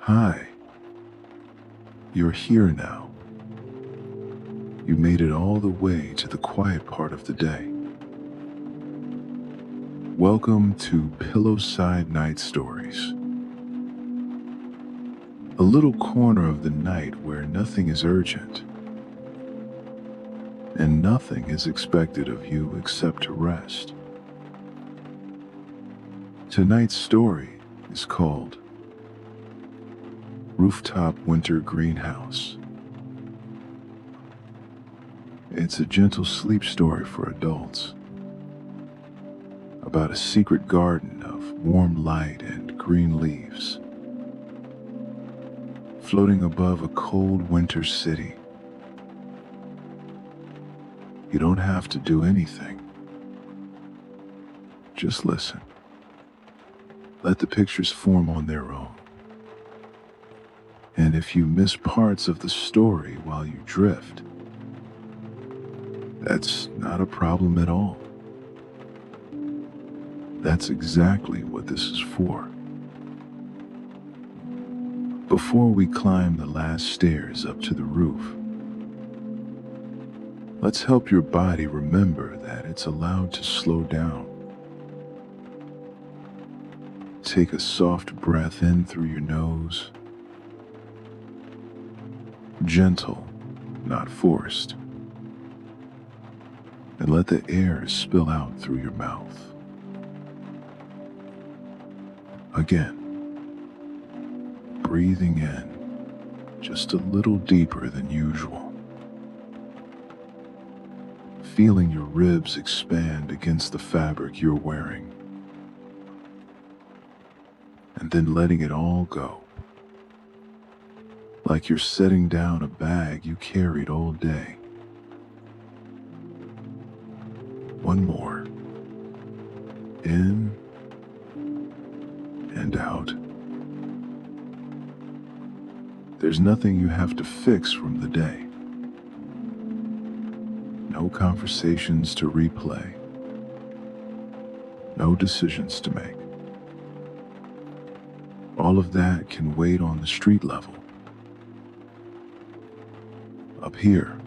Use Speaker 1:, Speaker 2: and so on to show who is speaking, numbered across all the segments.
Speaker 1: Hi, you're here now. You made it all the way to the quiet part of the day. Welcome to Pillowside Night Stories, a little corner of the night where nothing is urgent and nothing is expected of you except to rest. Tonight's story is called Rooftop Winter Greenhouse. It's a gentle sleep story for adults about a secret garden of warm light and green leaves floating above a cold winter city. You don't have to do anything. Just listen. Let the pictures form on their own. And if you miss parts of the story while you drift, that's not a problem at all. That's exactly what this is for. Before we climb the last stairs up to the roof, let's help your body remember that it's allowed to slow down. Take a soft breath in through your nose. Gentle, not forced. And let the air spill out through your mouth. Again, breathing in just a little deeper than usual. Feeling your ribs expand against the fabric you're wearing. And then letting it all go. Like you're setting down a bag you carried all day. One more. In and out. There's nothing you have to fix from the day. No conversations to replay. No decisions to make. All of that can wait on the street level. Up here,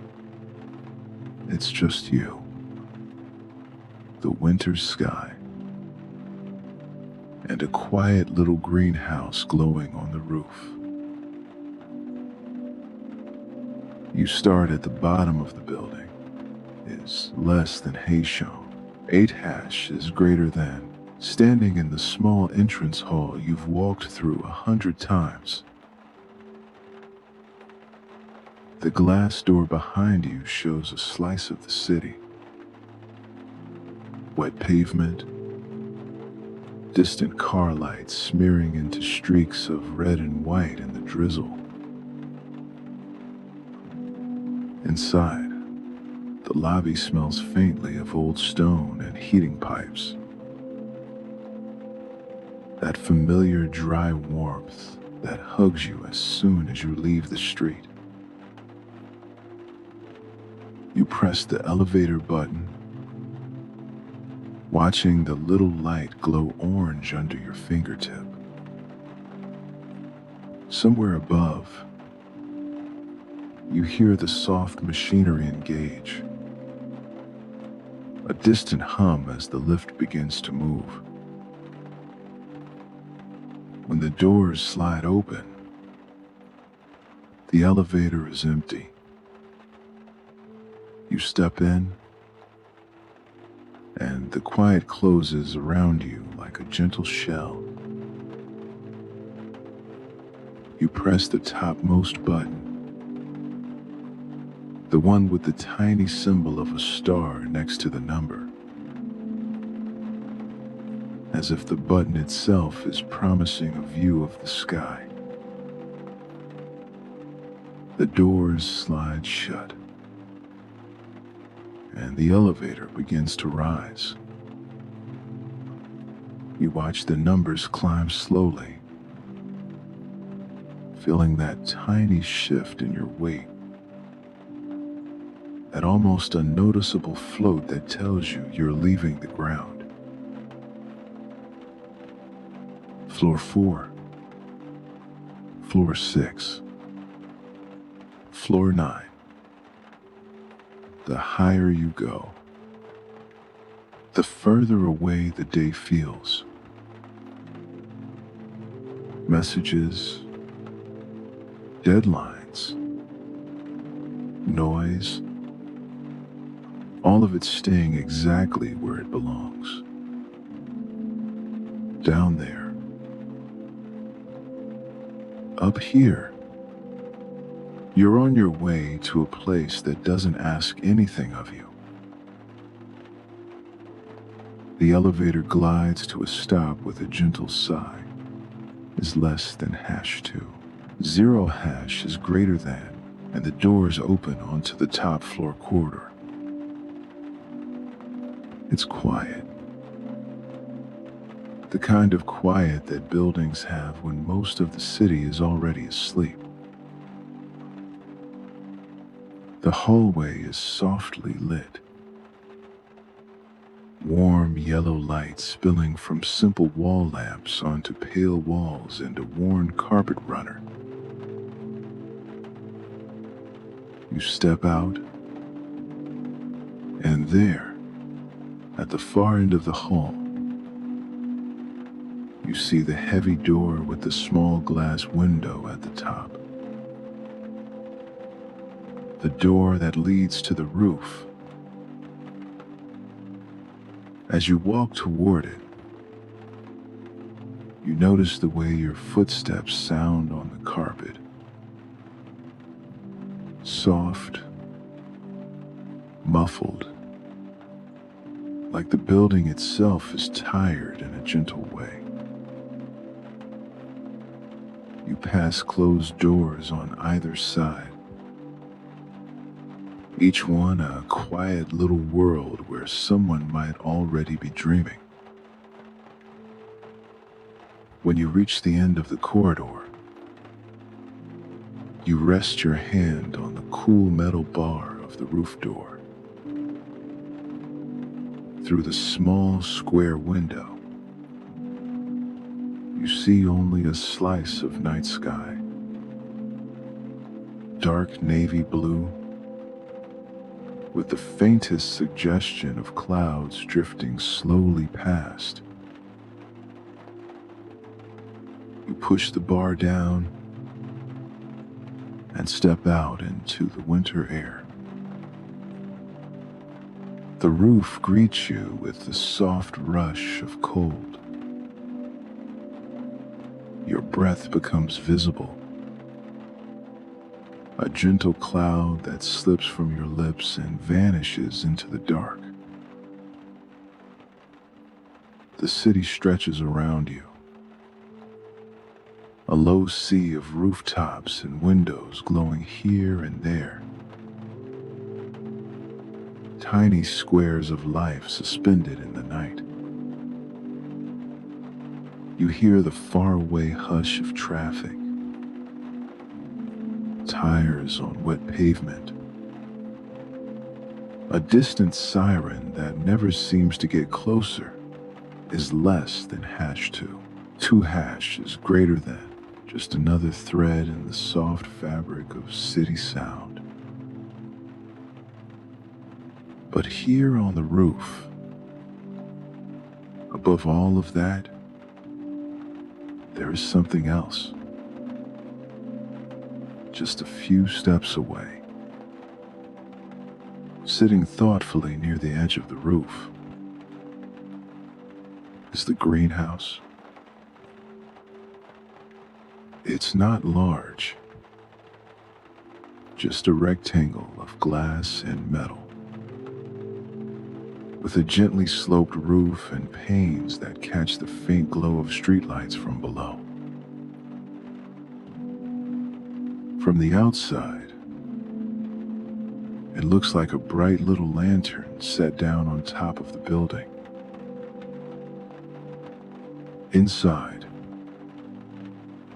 Speaker 1: it's just you, the winter sky, and a quiet little greenhouse glowing on the roof. You start at the bottom of the building. Is less than hay shown. 8 hash is greater than. Standing in the small entrance hall you've walked through 100 times. The glass door behind you shows a slice of the city. Wet pavement, distant car lights smearing into streaks of red and white in the drizzle. Inside, the lobby smells faintly of old stone and heating pipes. That familiar dry warmth that hugs you as soon as you leave the street. You press the elevator button, watching the little light glow orange under your fingertip. Somewhere above, you hear the soft machinery engage. A distant hum as the lift begins to move. When the doors slide open, the elevator is empty. You step in, and the quiet closes around you like a gentle shell. You press the topmost button, the one with the tiny symbol of a star next to the number, as if the button itself is promising a view of the sky. The doors slide shut, and the elevator begins to rise. You watch the numbers climb slowly, feeling that tiny shift in your weight, that almost unnoticeable float that tells you you're leaving the ground. Floor 4, Floor 6. Floor 9. The higher you go, the further away the day feels. Messages, deadlines, noise, all of it staying exactly where it belongs. Down there. Up here. You're on your way to a place that doesn't ask anything of you. The elevator glides to a stop with a gentle sigh. Is less than #2. 0 hash is greater than, and the doors open onto the top floor corridor. It's quiet. The kind of quiet that buildings have when most of the city is already asleep. The hallway is softly lit. Warm yellow light spilling from simple wall lamps onto pale walls and a worn carpet runner. You step out, and there, at the far end of the hall, you see the heavy door with the small glass window at the top. The door that leads to the roof. As you walk toward it, you notice the way your footsteps sound on the carpet. Soft, muffled, like the building itself is tired in a gentle way. You pass closed doors on either side, each one a quiet little world where someone might already be dreaming. When you reach the end of the corridor, you rest your hand on the cool metal bar of the roof door. Through the small square window, you see only a slice of night sky. Dark navy blue, with the faintest suggestion of clouds drifting slowly past. You push the bar down and step out into the winter air. The roof greets you with the soft rush of cold. Your breath becomes visible. A gentle cloud that slips from your lips and vanishes into the dark. The city stretches around you. A low sea of rooftops and windows glowing here and there. Tiny squares of life suspended in the night. You hear the faraway hush of traffic. Tires on wet pavement. A distant siren that never seems to get closer is less than #2. 2 hash is greater than, just another thread in the soft fabric of city sound. But here on the roof, above all of that, there is something else. Just a few steps away, sitting thoughtfully near the edge of the roof, is the greenhouse. It's not large, just a rectangle of glass and metal, with a gently sloped roof and panes that catch the faint glow of streetlights from below. From the outside, it looks like a bright little lantern set down on top of the building. Inside,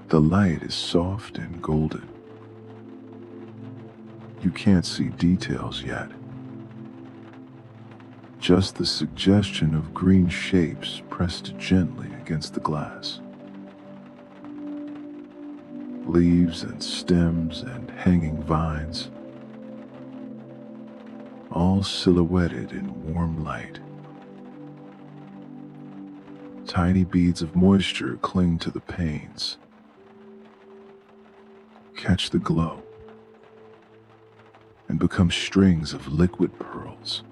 Speaker 1: the light is soft and golden. You can't see details yet. Just the suggestion of green shapes pressed gently against the glass. leaves and stems and hanging vines, all silhouetted in warm light. Tiny beads of moisture cling to the panes. Catch the glow and become strings of liquid pearls.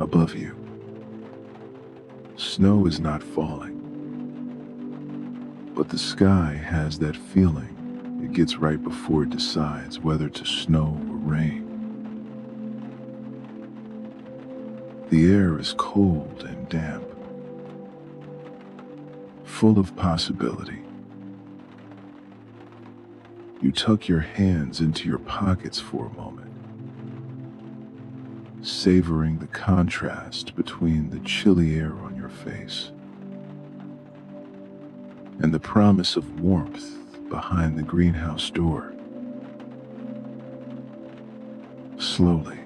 Speaker 1: Above you, snow is not falling, but the sky has that feeling it gets right before it decides whether to snow or rain. The air is cold and damp, full of possibility. You tuck your hands into your pockets for a moment, savoring the contrast between the chilly air on your face and the promise of warmth behind the greenhouse door. Slowly,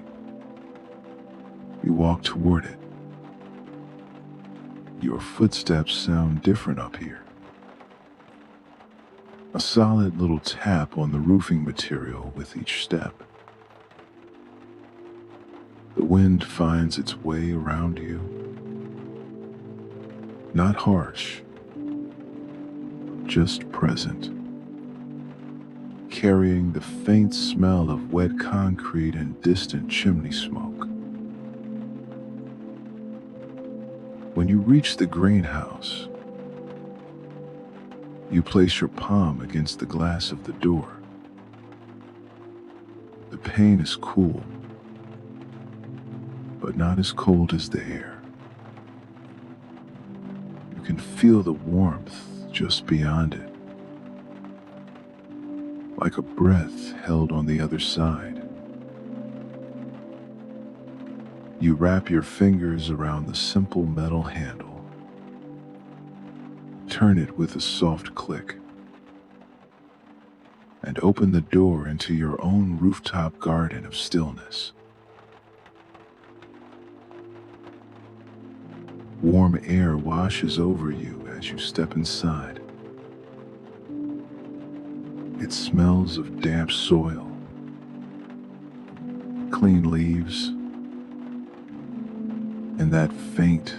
Speaker 1: you walk toward it. Your footsteps sound different up here. A solid little tap on the roofing material with each step. The wind finds its way around you. Not harsh, just present, carrying the faint smell of wet concrete and distant chimney smoke. When you reach the greenhouse, you place your palm against the glass of the door. The pane is cool, but not as cold as the air. You can feel the warmth just beyond it, like a breath held on the other side. You wrap your fingers around the simple metal handle, turn it with a soft click, and open the door into your own rooftop garden of stillness. Warm air washes over you as you step inside. It smells of damp soil, clean leaves, and that faint,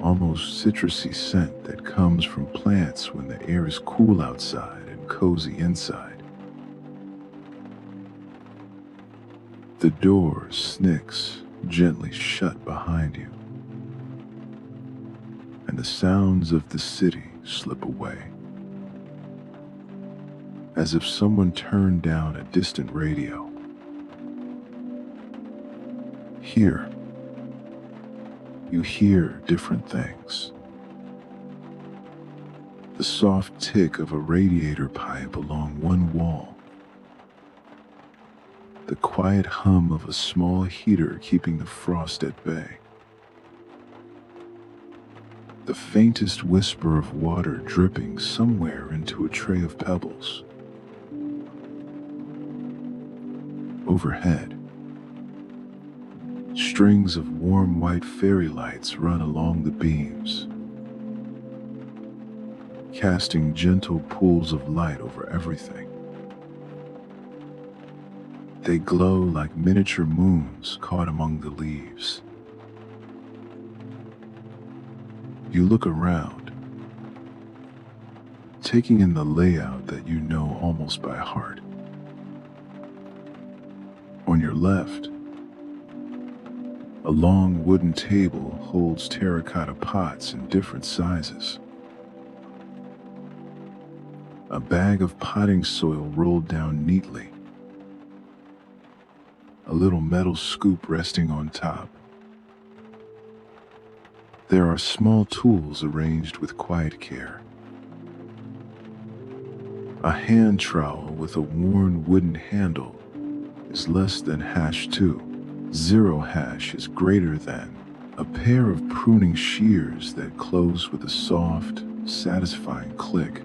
Speaker 1: almost citrusy scent that comes from plants when the air is cool outside and cozy inside. The door snicks gently shut behind you, and the sounds of the city slip away, as if someone turned down a distant radio. Here, you hear different things. The soft tick of a radiator pipe along one wall. The quiet hum of a small heater keeping the frost at bay. The faintest whisper of water dripping somewhere into a tray of pebbles. Overhead, strings of warm white fairy lights run along the beams, casting gentle pools of light over everything. They glow like miniature moons caught among the leaves. You look around, taking in the layout that you know almost by heart. On your left, a long wooden table holds terracotta pots in different sizes. A bag of potting soil rolled down neatly. A little metal scoop resting on top. There are small tools arranged with quiet care. A hand trowel with a worn wooden handle is less than #2. 0 hash is greater than. A pair of pruning shears that close with a soft, satisfying click.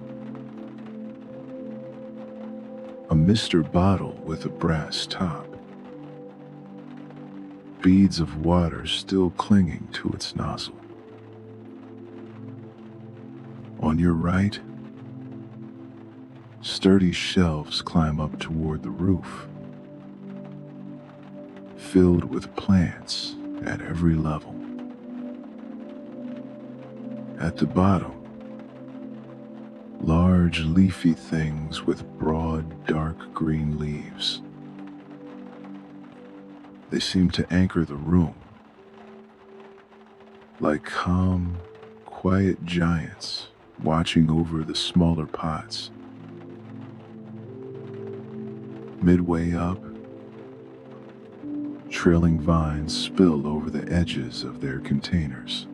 Speaker 1: A mister bottle with a brass top. Beads of water still clinging to its nozzle. On your right, Sturdy shelves climb up toward the roof, filled with plants at every level. At the bottom, large leafy things with broad, dark green leaves. They seem to anchor the room, like calm, quiet giants watching over the smaller pots. Midway up, trailing vines spill over the edges of their containers,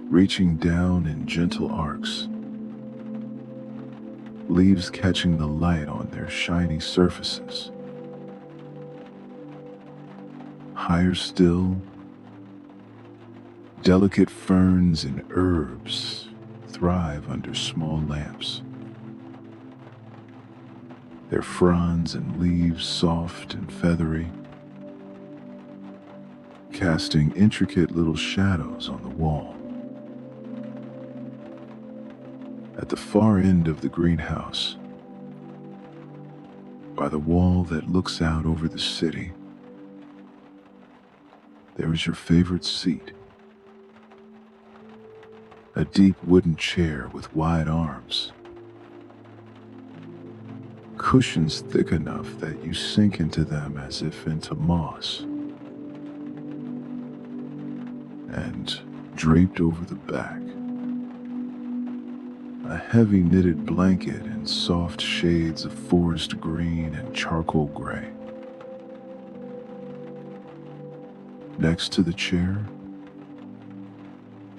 Speaker 1: reaching down in gentle arcs, leaves catching the light on their shiny surfaces. Higher still, delicate ferns and herbs thrive under small lamps, their fronds and leaves soft and feathery, casting intricate little shadows on the wall. At the far end of the greenhouse, by the wall that looks out over the city, there is your favorite seat. A deep wooden chair with wide arms, cushions thick enough that you sink into them as if into moss, and draped over the back, a heavy knitted blanket in soft shades of forest green and charcoal gray. Next to the chair,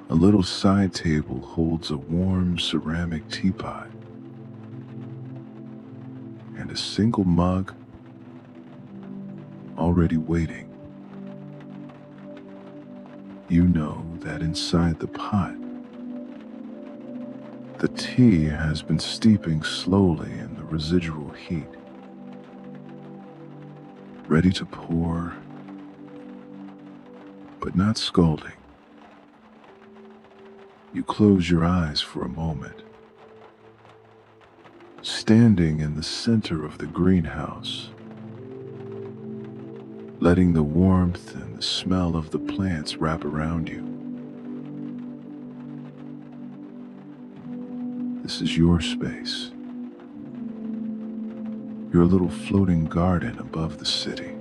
Speaker 1: a little side table holds a warm ceramic teapot and a single mug already waiting. You know that inside the pot, the tea has been steeping slowly in the residual heat, ready to pour, but not scalding. You close your eyes for a moment. Standing in the center of the greenhouse, letting the warmth and the smell of the plants wrap around you. This is your space, your little floating garden above the city.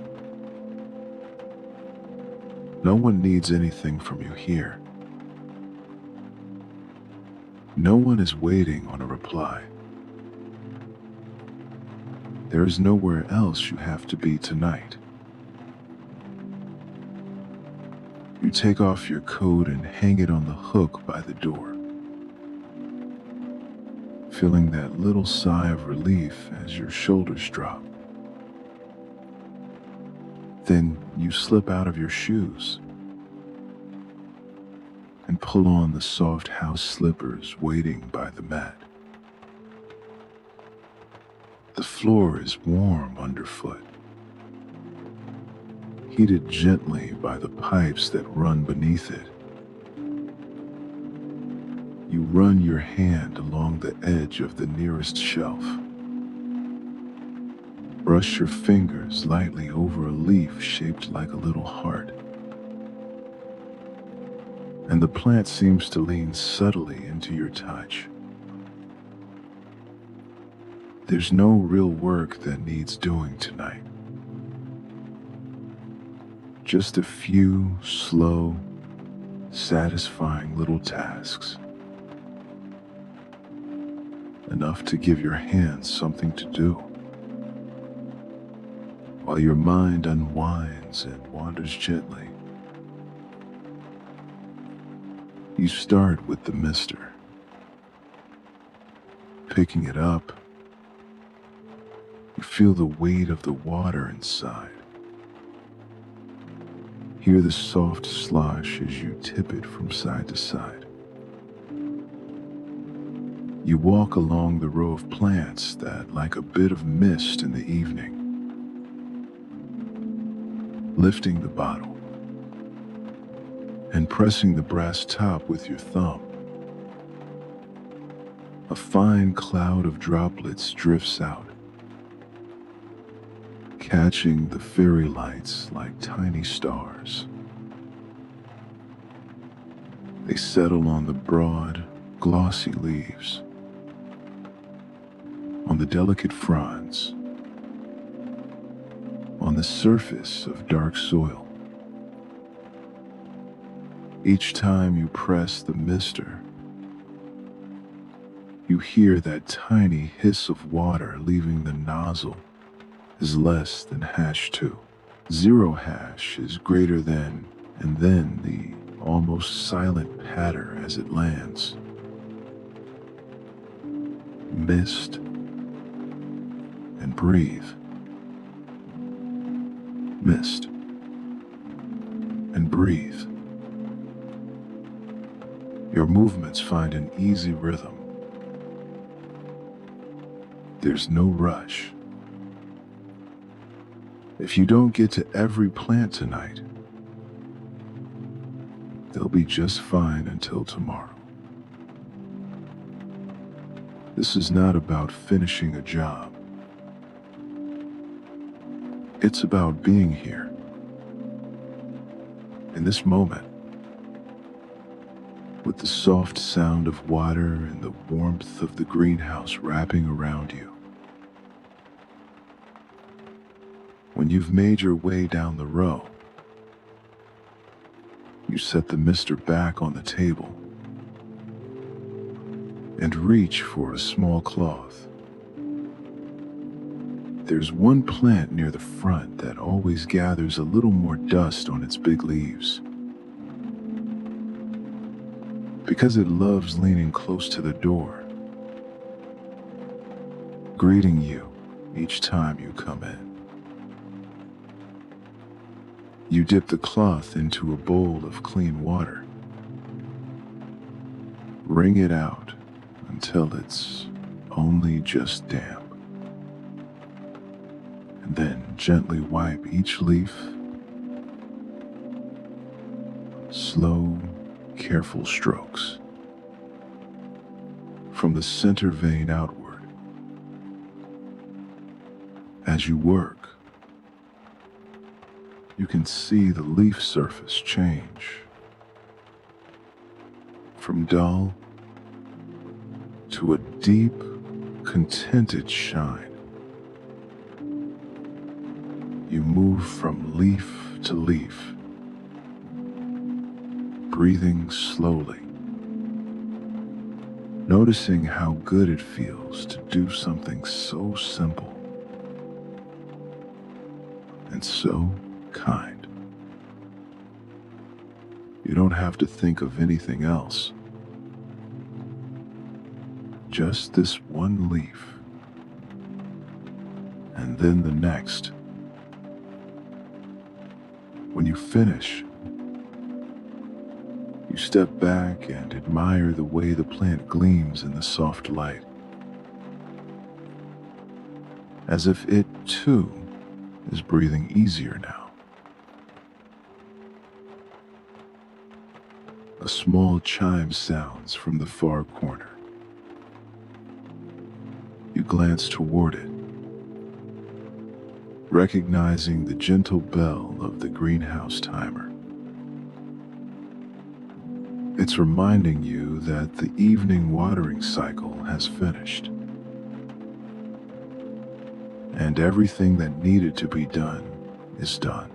Speaker 1: No one needs anything from you here. No one is waiting on a reply. There is nowhere else you have to be tonight. You take off your coat and hang it on the hook by the door, feeling that little sigh of relief as your shoulders drop. Then you slip out of your shoes and pull on the soft house slippers waiting by the mat. The floor is warm underfoot, heated gently by the pipes that run beneath it. You run your hand along the edge of the nearest shelf. Brush your fingers lightly over a leaf shaped like a little heart. And the plant seems to lean subtly into your touch. There's no real work that needs doing tonight. Just a few slow, satisfying little tasks. Enough to give your hands something to do, while your mind unwinds and wanders gently. You start with the mister. Picking it up, you feel the weight of the water inside. Hear the soft slosh as you tip it from side to side. You walk along the row of plants that, like a bit of mist in the evening, lifting the bottle and pressing the brass top with your thumb A fine cloud of droplets drifts out, catching the fairy lights like tiny stars. They settle on the broad, glossy leaves, on the delicate fronds, on the surface of dark soil. Each time you press the mister, you hear that tiny hiss of water leaving the nozzle is less than #2. 0 hash is greater than, and then the almost silent patter as it lands. Mist and breathe. Mist and breathe. Your movements find an easy rhythm. There's no rush. If you don't get to every plant tonight, they'll be just fine until tomorrow. This is not about finishing a job. It's about being here, in this moment, with the soft sound of water and the warmth of the greenhouse wrapping around you. When you've made your way down the row, you set the mister back on the table and reach for a small cloth. There's one plant near the front that always gathers a little more dust on its big leaves, because it loves leaning close to the door, greeting you each time you come in. You dip the cloth into a bowl of clean water. Wring it out until it's only just damp. And then gently wipe each leaf. Slow, careful strokes from the center vein outward. As you work, you can see the leaf surface change from dull to a deep, contented shine. You move from leaf to leaf, breathing slowly, noticing how good it feels to do something so simple and so kind. You don't have to think of anything else. Just this one leaf, and then the next. When you finish, you step back and admire the way the plant gleams in the soft light, as if it too is breathing easier now. A small chime sounds from the far corner. You glance toward it, recognizing the gentle bell of the greenhouse timer. It's reminding you that the evening watering cycle has finished, and everything that needed to be done is done.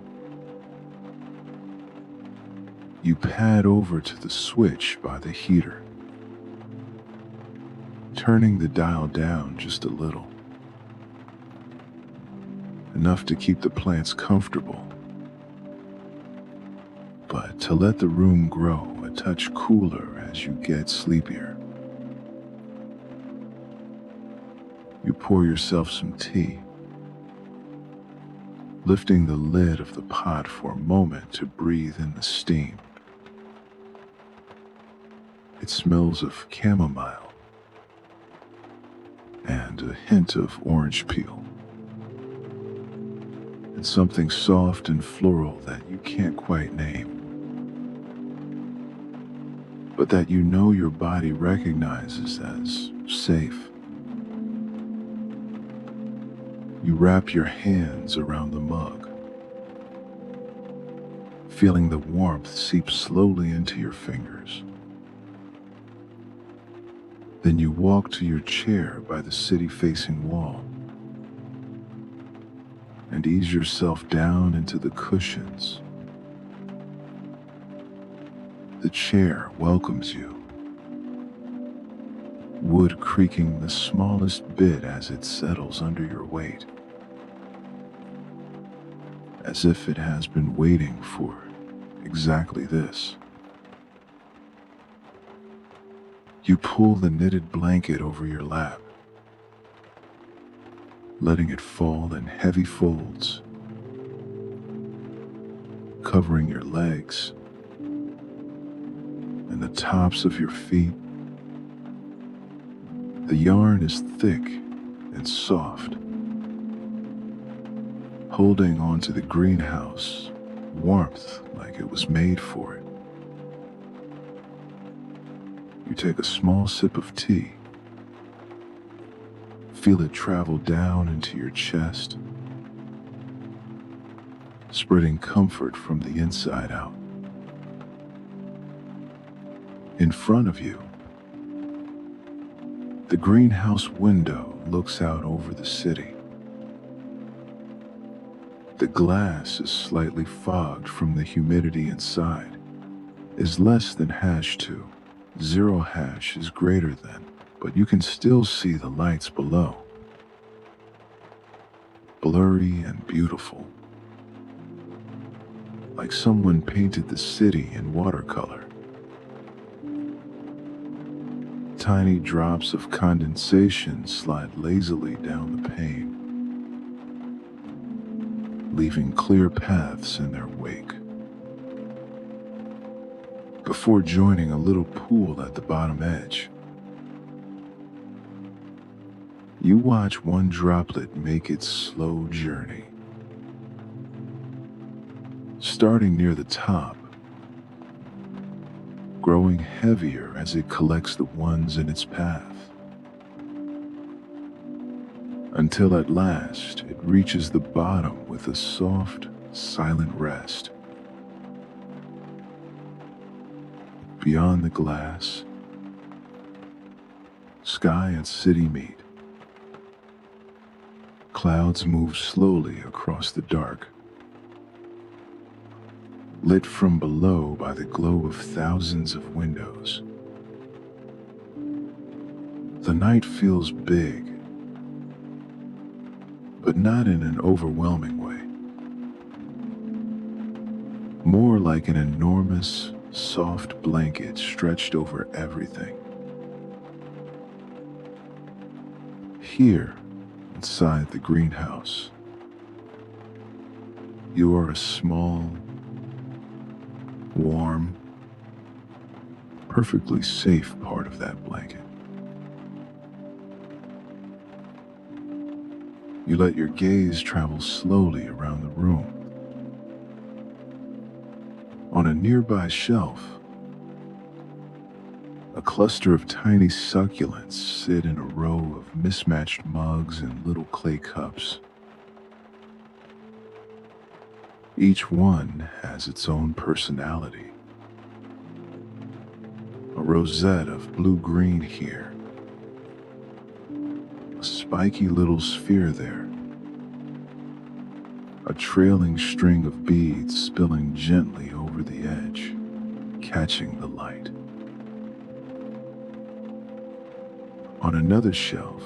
Speaker 1: You pad over to the switch by the heater, turning the dial down just a little, enough to keep the plants comfortable, but to let the room grow a touch cooler as you get sleepier. You pour yourself some tea, lifting the lid of the pot for a moment to breathe in the steam. It smells of chamomile and a hint of orange peel, and something soft and floral that you can't quite name. but that you know your body recognizes as safe. You wrap your hands around the mug, feeling the warmth seep slowly into your fingers. Then you walk to your chair by the city-facing wall and ease yourself down into the cushions. The chair welcomes you, wood creaking the smallest bit as it settles under your weight, as if it has been waiting for exactly this. You pull the knitted blanket over your lap, letting it fall in heavy folds, covering your legs and the tops of your feet. The yarn is thick and soft, holding onto the greenhouse warmth like it was made for it. You take a small sip of tea, feel it travel down into your chest, spreading comfort from the inside out. In front of you, the greenhouse window looks out over the city. The glass is slightly fogged from the humidity inside, is less than #2. 0 hash is greater than, but you can still see the lights below. Blurry and beautiful, like someone painted the city in watercolor. Tiny drops of condensation slide lazily down the pane, leaving clear paths in their wake. Before joining a little pool at the bottom edge, you watch one droplet make its slow journey, starting near the top, growing heavier as it collects the ones in its path, until at last it reaches the bottom with a soft, silent rest. Beyond the glass, sky and city meet. Clouds move slowly across the dark, lit from below by the glow of thousands of windows. The night feels big, but not in an overwhelming way. More like an enormous, soft blanket stretched over everything. Here, inside the greenhouse, you are a small, warm, perfectly safe part of that blanket. You let your gaze travel slowly around the room. On a nearby shelf, a cluster of tiny succulents sit in a row of mismatched mugs and little clay cups. Each one has its own personality. A rosette of blue-green here, a spiky little sphere there, a trailing string of beads spilling gently over the edge, catching the light. On another shelf,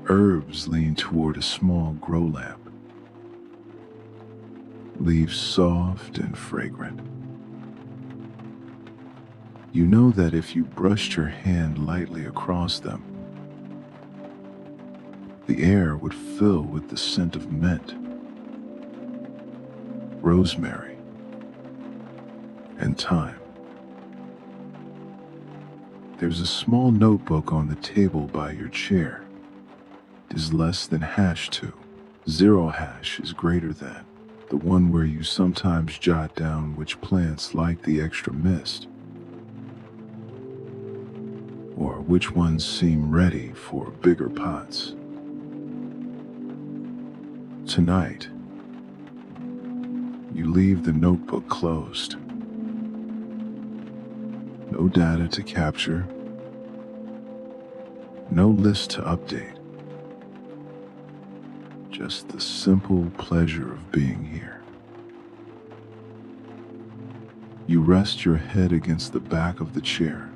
Speaker 1: herbs lean toward a small grow lamp, leaves soft and fragrant. You know that if you brushed your hand lightly across them, the air would fill with the scent of mint, rosemary, and thyme. There's a small notebook on the table by your chair. It is less than #2. 0 hash is greater than. The one where you sometimes jot down which plants like the extra mist, or which ones seem ready for bigger pots. Tonight, you leave the notebook closed. No data to capture, no list to update. Just the simple pleasure of being here. You rest your head against the back of the chair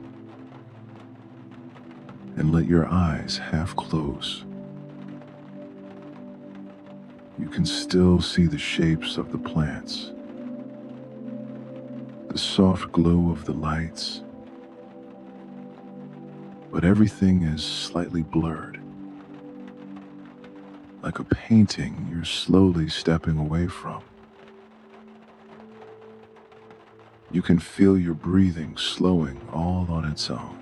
Speaker 1: and let your eyes half close. You can still see the shapes of the plants, the soft glow of the lights, but everything is slightly blurred. Like a painting you're slowly stepping away from. You can feel your breathing slowing all on its own.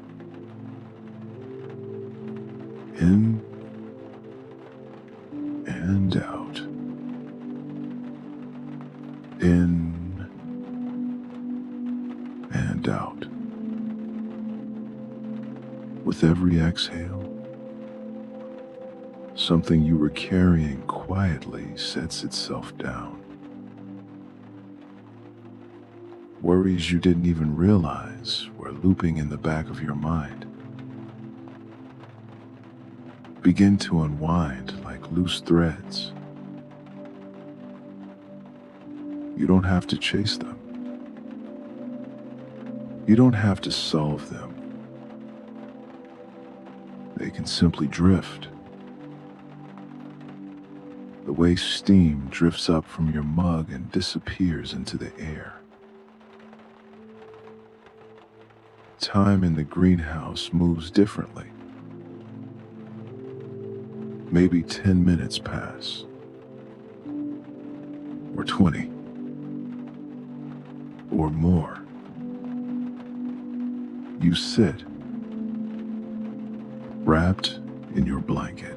Speaker 1: In and out. In and out. With every exhale, something you were carrying quietly sets itself down. Worries you didn't even realize were looping in the back of your mind begin to unwind like loose threads. You don't have to chase them. You don't have to solve them. They can simply drift. The way steam drifts up from your mug and disappears into the air. Time in the greenhouse moves differently. Maybe 10 minutes pass, or 20, or more. You sit, wrapped in your blanket,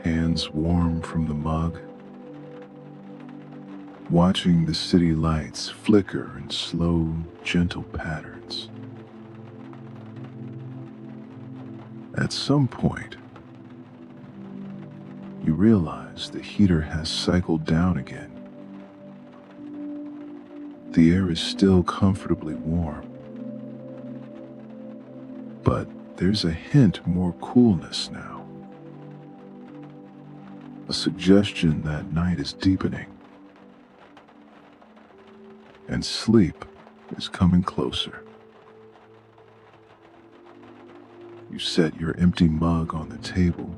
Speaker 1: hands warm from the mug, watching the city lights flicker in slow, gentle patterns. At some point, you realize the heater has cycled down again. The air is still comfortably warm, but there's a hint more coolness now. A suggestion that night is deepening, and sleep is coming closer. You set your empty mug on the table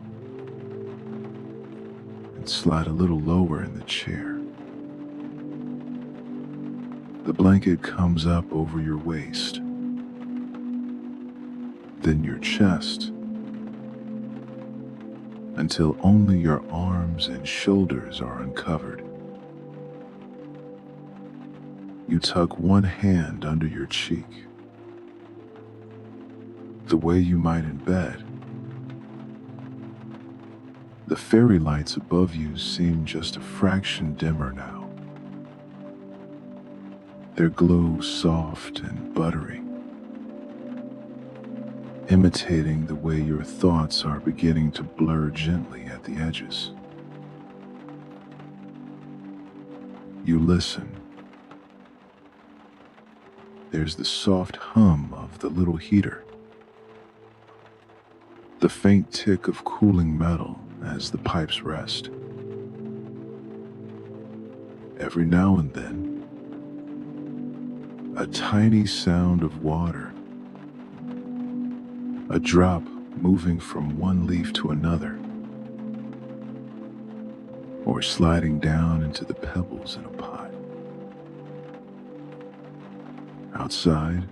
Speaker 1: and slide a little lower in the chair. The blanket comes up over your waist, then your chest, until only your arms and shoulders are uncovered. You tuck one hand under your cheek, the way you might in bed. The fairy lights above you seem just a fraction dimmer now. Their glow soft and buttery, imitating the way your thoughts are beginning to blur gently at the edges. You listen. There's the soft hum of the little heater, the faint tick of cooling metal as the pipes rest. Every now and then, a tiny sound of water, a drop moving from one leaf to another, or sliding down into the pebbles in a pot. Outside,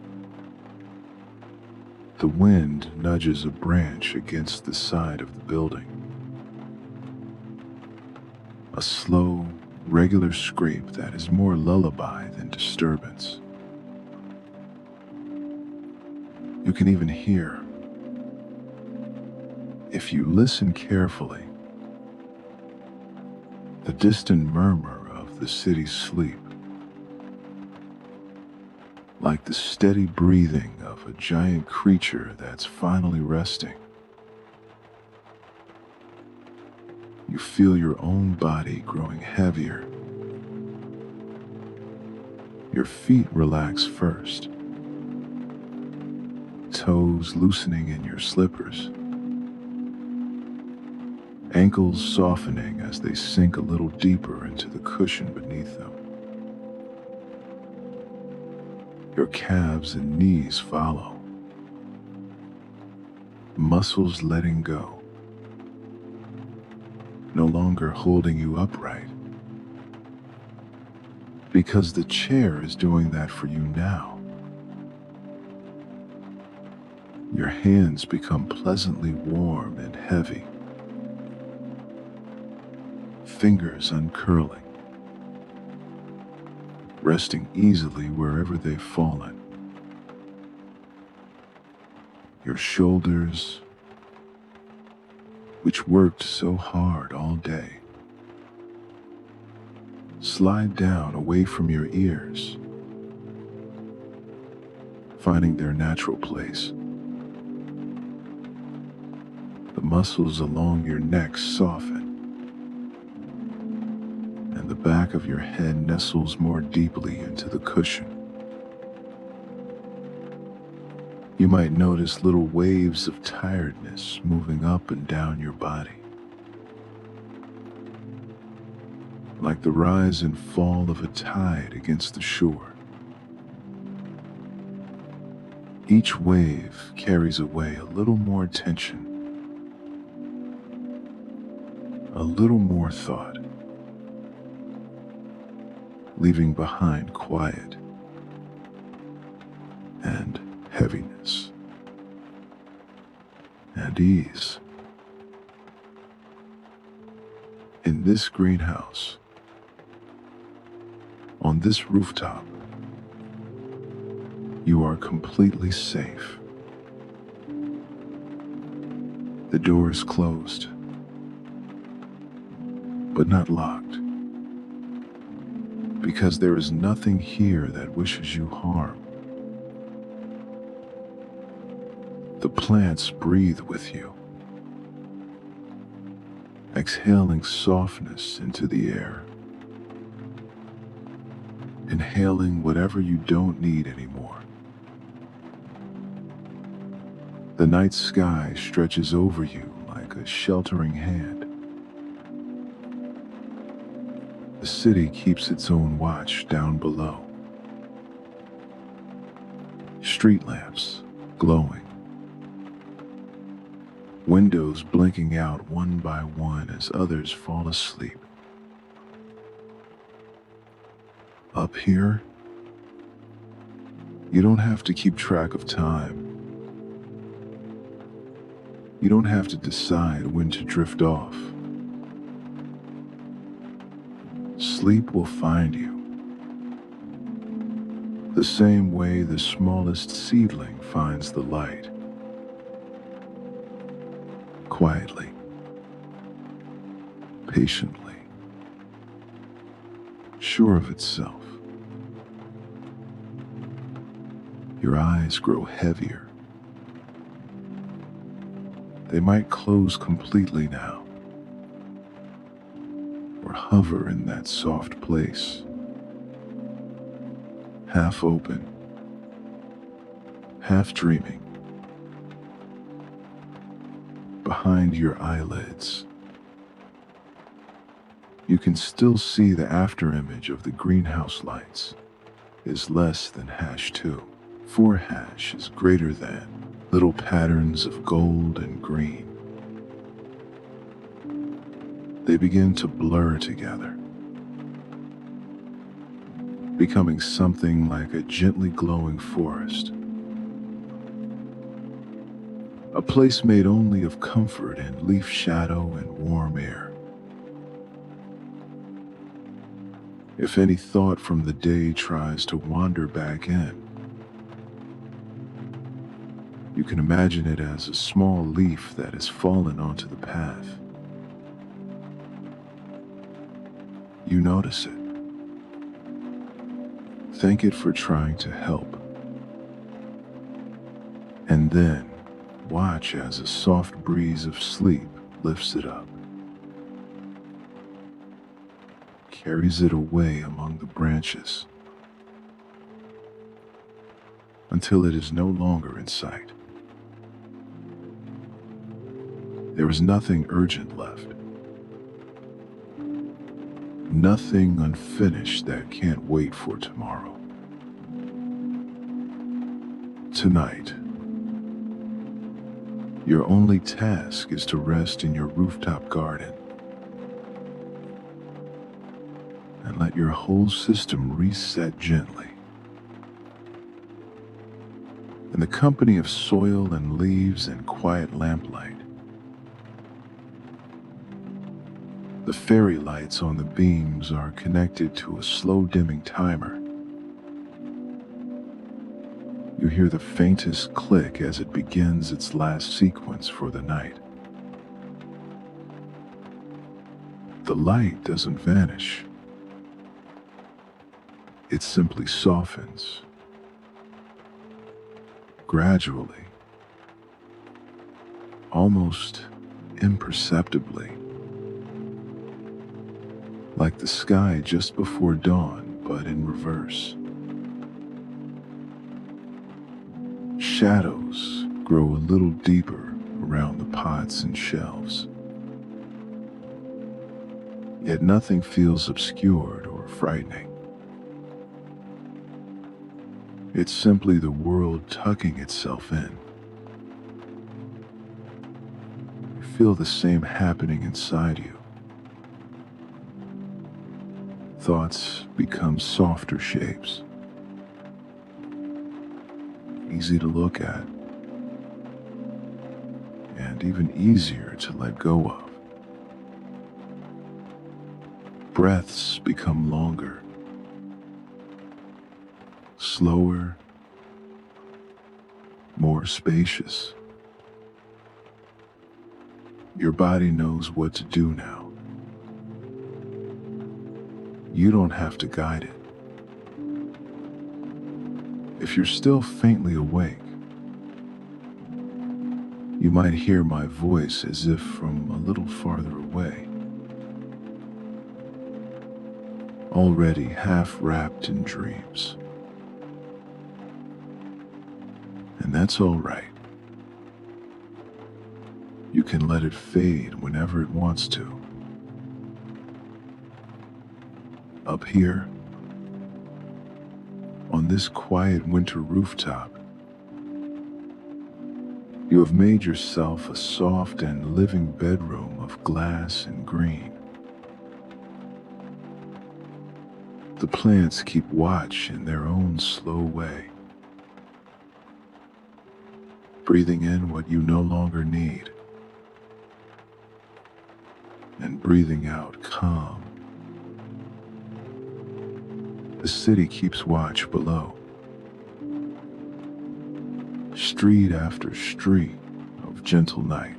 Speaker 1: the wind nudges a branch against the side of the building. A slow, regular scrape that is more lullaby than disturbance. You can even hear, if you listen carefully, the distant murmur of the city's sleep, like the steady breathing of a giant creature that's finally resting. You feel your own body growing heavier. Your feet relax first, toes loosening in your slippers, ankles softening as they sink a little deeper into the cushion beneath them. Your calves and knees follow, muscles letting go, no longer holding you upright, because the chair is doing that for you now. Your hands become pleasantly warm and heavy, fingers uncurling, resting easily wherever they've fallen. Your shoulders, which worked so hard all day, slide down away from your ears, finding their natural place. The muscles along your neck soften, and the back of your head nestles more deeply into the cushion. You might notice little waves of tiredness moving up and down your body, like the rise and fall of a tide against the shore. Each wave carries away a little more tension, a little more thought, leaving behind quiet and heaviness and ease. In this greenhouse, on this rooftop, you are completely safe. The door is closed, but not locked, because there is nothing here that wishes you harm. The plants breathe with you, exhaling softness into the air, inhaling whatever you don't need anymore. The night sky stretches over you like a sheltering hand. The city keeps its own watch down below. Street lamps glowing, windows blinking out one by one as others fall asleep. Up here, you don't have to keep track of time. You don't have to decide when to drift off. Sleep will find you, the same way the smallest seedling finds the light. Quietly, patiently, sure of itself. Your eyes grow heavier. They might close completely now, or hover in that soft place, half open, half dreaming. Behind your eyelids, you can still see the afterimage of the greenhouse lights is less than #2. 4 hash is greater than little patterns of gold and green. They begin to blur together, becoming something like a gently glowing forest. A place made only of comfort and leaf shadow and warm air. If any thought from the day tries to wander back in, you can imagine it as a small leaf that has fallen onto the path. You notice it. Thank it for trying to help. And then watch as a soft breeze of sleep lifts it up, carries it away among the branches until it is no longer in sight. There is nothing urgent left, nothing unfinished that can't wait for tomorrow. Tonight, your only task is to rest in your rooftop garden and let your whole system reset gently. In the company of soil and leaves and quiet lamplight, the fairy lights on the beams are connected to a slow dimming timer. You hear the faintest click as it begins its last sequence for the night. The light doesn't vanish. It simply softens, gradually, almost imperceptibly, like the sky just before dawn, but in reverse. Shadows grow a little deeper around the pots and shelves. Yet nothing feels obscured or frightening. It's simply the world tucking itself in. You feel the same happening inside you. Thoughts become softer shapes, easy to look at, and even easier to let go of. Breaths become longer, slower, more spacious. Your body knows what to do now. You don't have to guide it. If you're still faintly awake, you might hear my voice as if from a little farther away, already half wrapped in dreams. And that's all right. You can let it fade whenever it wants to. Up here, on this quiet winter rooftop, you have made yourself a soft and living bedroom of glass and green. The plants keep watch in their own slow way, breathing in what you no longer need, and breathing out calm. The city keeps watch below. Street after street of gentle night.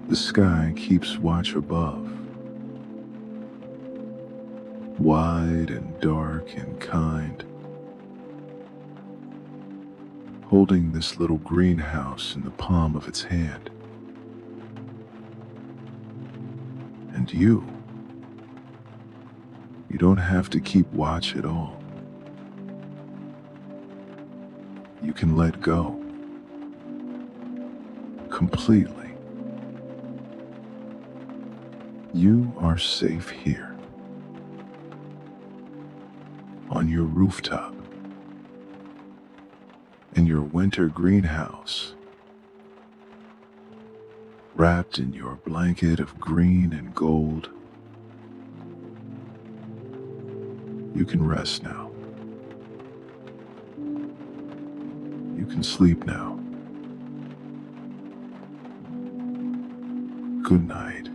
Speaker 1: The sky keeps watch above, wide and dark and kind, holding this little greenhouse in the palm of its hand. And you don't have to keep watch at all. You can let go completely. You are safe here, on your rooftop, in your winter greenhouse, wrapped in your blanket of green and gold. You can rest now. You can sleep now. Good night.